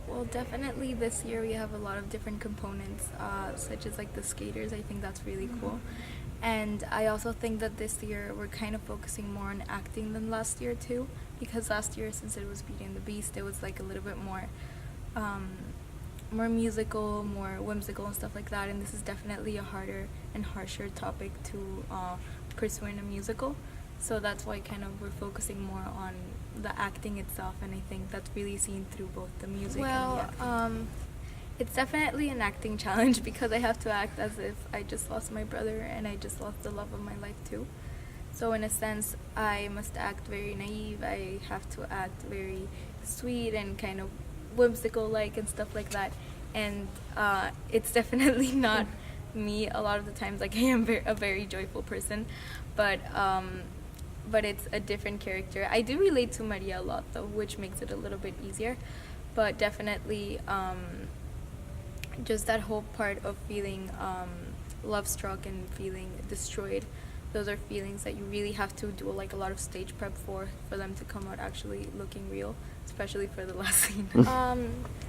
Well, definitely this year we have a lot of different components, such as like the skaters. I think that's really cool. And I also think that this year we're kind of focusing more on acting than last year too, because last year, since it was Beauty and the Beast, it was like a little bit um, more musical, more whimsical and stuff like that. And this is definitely a harder and harsher topic to pursue in a musical. So that's why kind of we're focusing more on the acting itself, and I think that's really seen through both the music and the acting. It's definitely an acting challenge because I have to act as if I just lost my brother and I just lost the love of my life too. So in a sense, I must act very naive. I have to act very sweet and kind of whimsical-like and stuff like that. And it's definitely not me a lot of the times. Like I am a very joyful person, but it's a different character. I do relate to Maria a lot though, which makes it a little bit easier. But definitely, just that whole part of feeling love struck and feeling destroyed, those are feelings that you really have to do like a lot of stage prep for them to come out actually looking real, especially for the last scene. Well,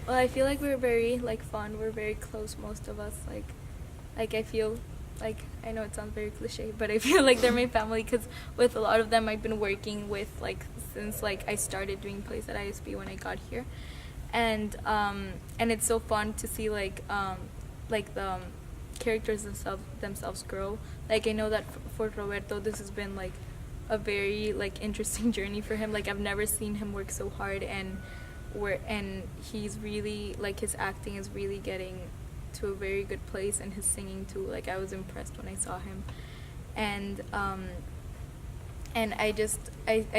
I feel like we're very like fun, we're very close, most of us. Like I feel like, I know it sounds very cliche, but I feel like they're my family because with a lot of them I've been working with like since like I started doing plays at ISB when I got here. And it's so fun to see like the characters themselves grow. Like I know that for Roberto, this has been like a very like interesting journey for him. Like I've never seen him work so hard, and he's really like his acting is really getting to a very good place, and his singing too. Like I was impressed when I saw him, and I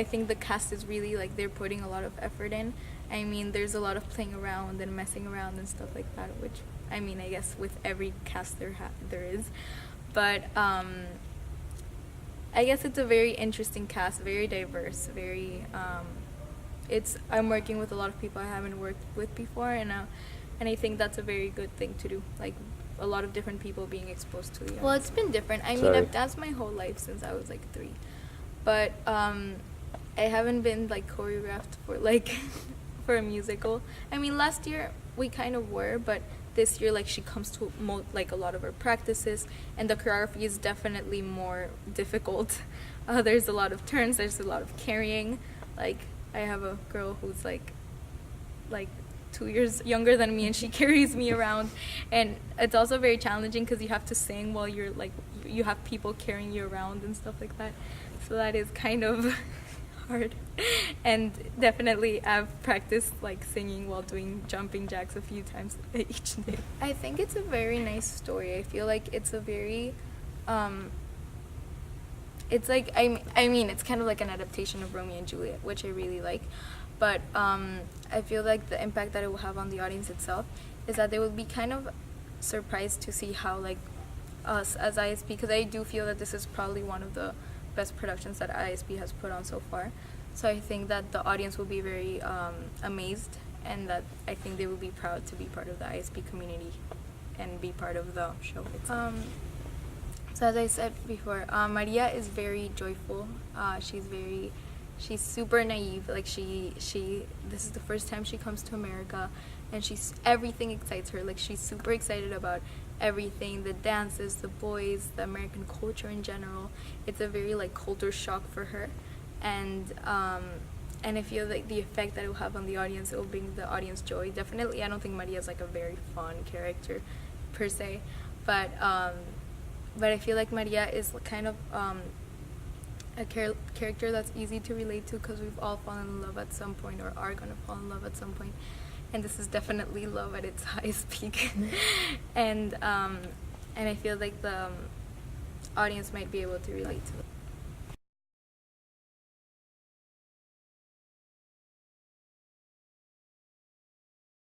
think the cast is really like they're putting a lot of effort in. I mean, there's a lot of playing around and messing around and stuff like that, which, I mean, I guess with every cast there is. But I guess it's a very interesting cast, very diverse, very, I'm working with a lot of people I haven't worked with before, and I think that's a very good thing to do, like a lot of different people being exposed to the Well, it's been different. I mean, I've danced my whole life since I was like 3, but I haven't been like choreographed for like for a musical. I mean, last year we kind of were, but this year like she comes to like a lot of her practices, and the choreography is definitely more difficult. There's a lot of turns, there's a lot of carrying. Like I have a girl who's like 2 years younger than me, and she carries me around, and it's also very challenging because you have to sing while you're like you have people carrying you around and stuff like that. So that is kind of hard. And definitely I've practiced like singing while doing jumping jacks a few times each day. I think it's a very nice story. I feel like it's a very it's like I mean it's kind of like an adaptation of Romeo and Juliet, which I really like, but I feel like the impact that it will have on the audience itself is that they will be kind of surprised to see how like us as ISB, because I do feel that this is probably one of the best productions that ISB has put on so far. So I think that the audience will be very amazed, and that I think they will be proud to be part of the ISB community and be part of the show itself. So as I said before, Maria is very joyful. She's super naive. Like this is the first time she comes to America, and everything excites her. Like she's super excited about everything, the dances, the boys, the American culture in general. It's a very like culture shock for her, and I feel like the effect that it will have on the audience, it will bring the audience joy. Definitely, I don't think Maria is like a very fun character per se, but I feel like Maria is kind of a character that's easy to relate to, because we've all fallen in love at some point, or are gonna fall in love at some point, and this is definitely love at its highest peak. And I feel like the audience might be able to relate to